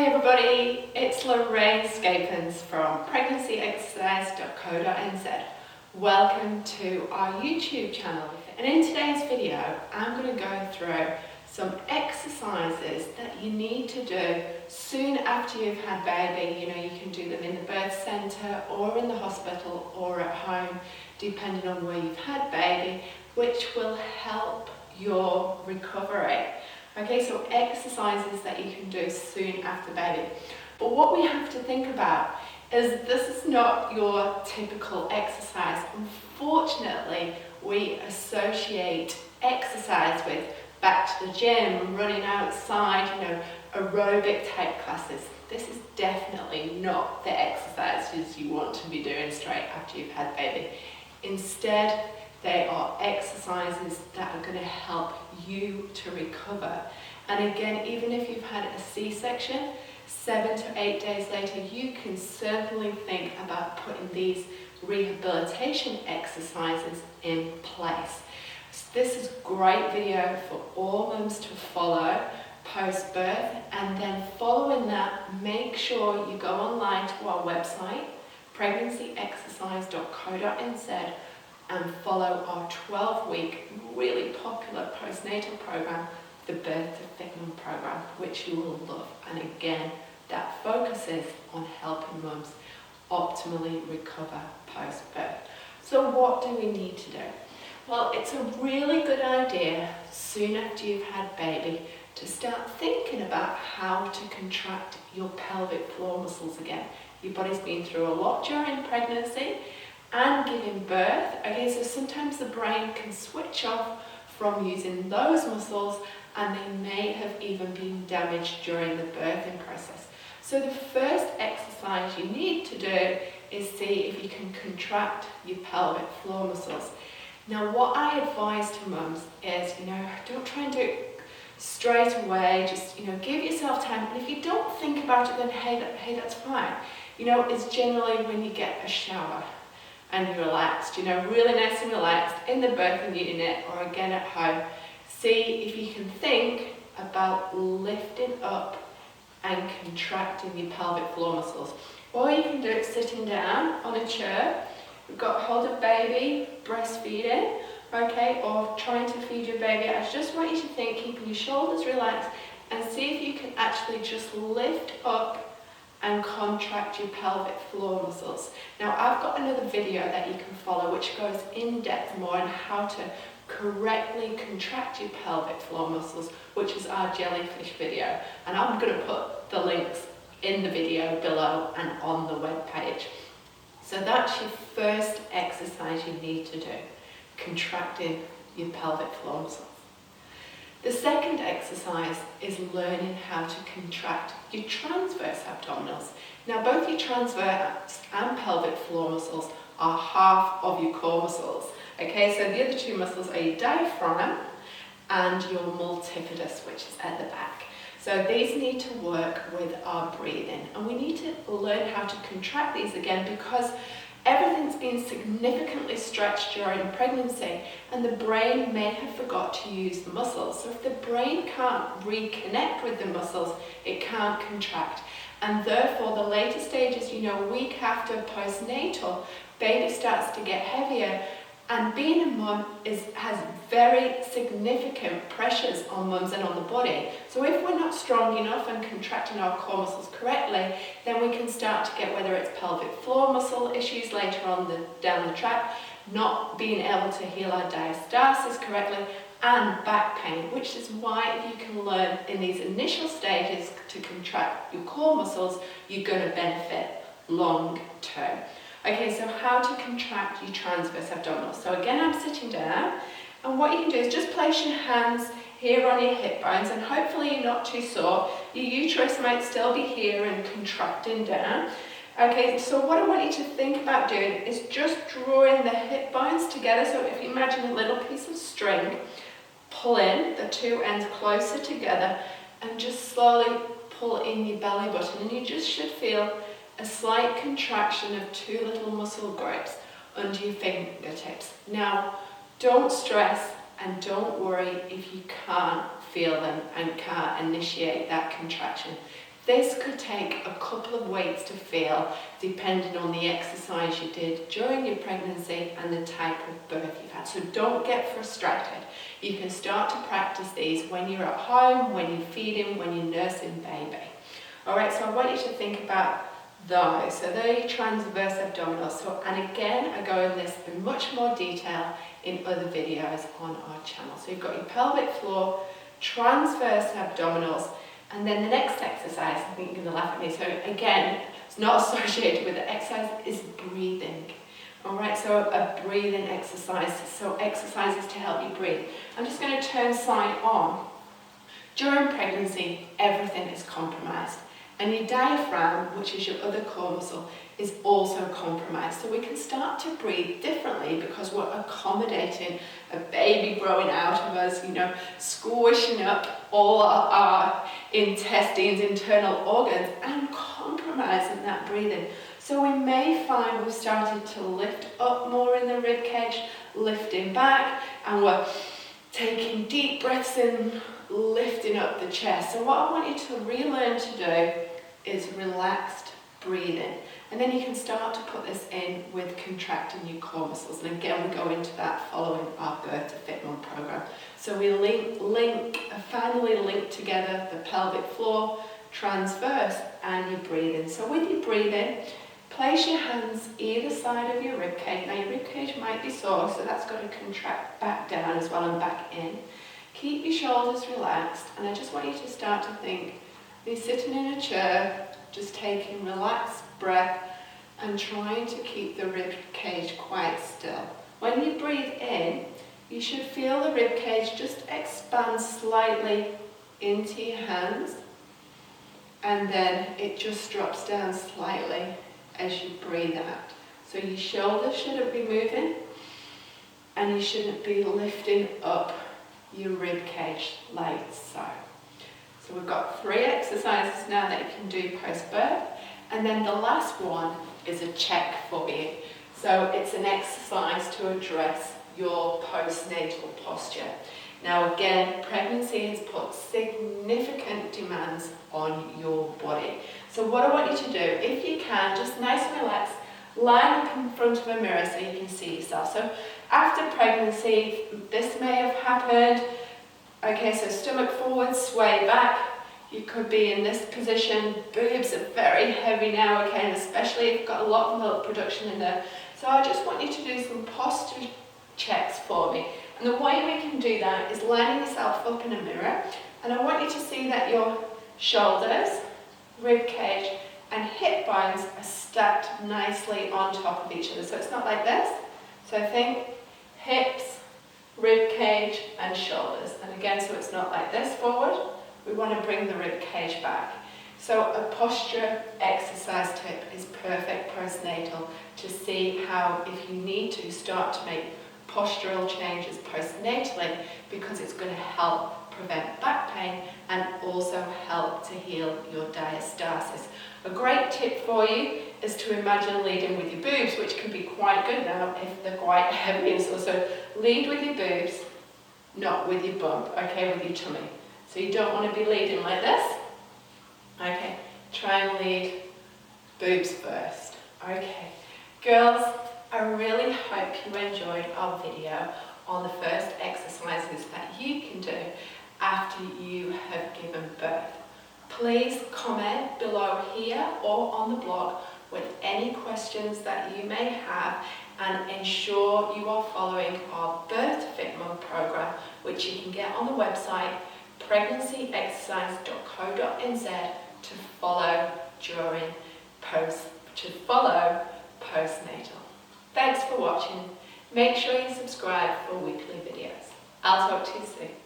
Hey everybody, it's Lorraine Scapins from pregnancyexercise.co.nz. Welcome to our YouTube channel, and in today's video I'm going to go through some exercises that you need to do soon after you've had baby. You know, you can do them in the birth centre or in the hospital or at home depending on where you've had baby, which will help your recovery. Okay, so exercises that you can do soon after baby. But what we have to think about is this is not your typical exercise. Unfortunately, we associate exercise with back to the gym, running outside, you know, aerobic type classes. This is definitely not the exercises you want to be doing straight after you've had baby. Instead, they are exercises that are going to help you to recover. And again, even if you've had a C-section, 7 to 8 days later, you can certainly think about putting these rehabilitation exercises in place. So this is great video for all mums to follow post-birth, and then following that, make sure you go online to our website, pregnancyexercise.co.nz, and follow our 12-week, really popular postnatal program, the Birth to Fitment program, which you will love. And again, that focuses on helping mums optimally recover post-birth. So what do we need to do? Well, it's a really good idea soon after you've had baby to start thinking about how to contract your pelvic floor muscles again. Your body's been through a lot during pregnancy and giving birth. Okay, so sometimes the brain can switch off from using those muscles, and they may have even been damaged during the birthing process. So the first exercise you need to do is see if you can contract your pelvic floor muscles. Now, what I advise to mums is, you know, don't try and do it straight away. Just, you know, give yourself time. And if you don't think about it, then hey, that's fine. You know, it's generally when you get a shower and you're relaxed, you know, really nice and relaxed in the birthing unit or again at home. See if you can think about lifting up and contracting your pelvic floor muscles. Or you can do it sitting down on a chair. You've got hold of baby, breastfeeding, okay, or trying to feed your baby. I just want you to think, keeping your shoulders relaxed, and see if you can actually just lift up and contract your pelvic floor muscles. Now, I've got another video that you can follow which goes in depth more on how to correctly contract your pelvic floor muscles, which is our jellyfish video. And I'm going to put the links in the video below and on the web page. So that's your first exercise you need to do, contracting your pelvic floor muscles. The second exercise is learning how to contract your transverse abdominals. Now, both your transverse and pelvic floor muscles are half of your core muscles. Okay, so the other two muscles are your diaphragm and your multifidus, which is at the back. So these need to work with our breathing, and we need to learn how to contract these again because everything's been significantly stretched during pregnancy, and the brain may have forgot to use the muscles. So if the brain can't reconnect with the muscles, it can't contract. And therefore, the later stages, you know, week after postnatal, baby starts to get heavier, and being a mum has very significant pressures on mums and on the body. So if we're not strong enough and contracting our core muscles correctly, then we can start to get whether it's pelvic floor muscle issues later on down the track, not being able to heal our diastasis correctly, and back pain, which is why if you can learn in these initial stages to contract your core muscles, you're going to benefit long term. Okay, so how to contract your transverse abdominals. So again, I'm sitting down, and what you can do is just place your hands here on your hip bones, and hopefully you're not too sore. Your uterus might still be here and contracting down. Okay, so what I want you to think about doing is just drawing the hip bones together. So if you imagine a little piece of string, pull in the two ends closer together and just slowly pull in your belly button, and you just should feel a slight contraction of two little muscle grips under your fingertips. Now, don't stress and don't worry if you can't feel them and can't initiate that contraction. This could take a couple of weeks to feel, depending on the exercise you did during your pregnancy and the type of birth you've had. So don't get frustrated. You can start to practice these when you're at home, when you're feeding, when you're nursing baby. All right, so I want you to think about those. So they're your transverse abdominals. So, and again, I go in this in much more detail in other videos on our channel. So you've got your pelvic floor, transverse abdominals, and then the next exercise, I think you're going to laugh at me, so again, it's not associated with the exercise, is breathing. All right, so a breathing exercise, so exercises to help you breathe. I'm just going to turn side on. During pregnancy, everything is compromised. And your diaphragm, which is your other core muscle, is also compromised. So we can start to breathe differently because we're accommodating a baby growing out of us, you know, squishing up all our intestines, internal organs, and compromising that breathing. So we may find we've started to lift up more in the rib cage, lifting back, and we're taking deep breaths in, lifting up the chest. So what I want you to relearn to do is relaxed breathing. And then you can start to put this in with contracting your core muscles. And again, we go into that following our Birth to Fit Mum program. So we finally link together the pelvic floor, transverse, and your breathing. So with your breathing, place your hands either side of your rib cage. Now your rib cage might be sore, so that's got to contract back down as well and back in. Keep your shoulders relaxed, and I just want you to start to think, you're sitting in a chair, just taking relaxed breath and trying to keep the rib cage quite still. When you breathe in, you should feel the rib cage just expand slightly into your hands, and then it just drops down slightly as you breathe out. So your shoulders shouldn't be moving, and you shouldn't be lifting up your rib cage like so. So we've got 3 exercises now that you can do post-birth, and then the last one is a check for you. So it's an exercise to address your postnatal posture. Now again, pregnancy has put significant demands on your body. So what I want you to do, if you can, just nice and relaxed, line up in front of a mirror so you can see yourself. So after pregnancy, this may have happened. Okay, so stomach forward, sway back. You could be in this position. Boobs are very heavy now, okay, and especially if you've got a lot of milk production in there. So I just want you to do some posture checks for me. And the way we can do that is lining yourself up in a mirror. And I want you to see that your shoulders, rib cage, and hip bones are stacked nicely on top of each other. So it's not like this. So think hips, rib cage, and shoulders. And again, so it's not like this forward. We want to bring the rib cage back. So a posture exercise tip is perfect postnatal to see how, if you need to, start to make postural changes postnatally, because it's going to help prevent back pain and also help to heal your diastasis. A great tip for you is to imagine leading with your boobs, which can be quite good now if they're quite heavy. And so lead with your boobs, not with your bum, okay, with your tummy. So you don't want to be leading like this. Okay, try and lead boobs first. Okay, girls, I really hope you enjoyed our video on the first exercises that you can do after you have given birth. Please comment below here or on the blog with any questions that you may have, and ensure you are following our Birth to Fit Mum program, which you can get on the website pregnancyexercise.co.nz to follow postnatal. Thanks for watching. Make sure you subscribe for weekly videos. I'll talk to you soon.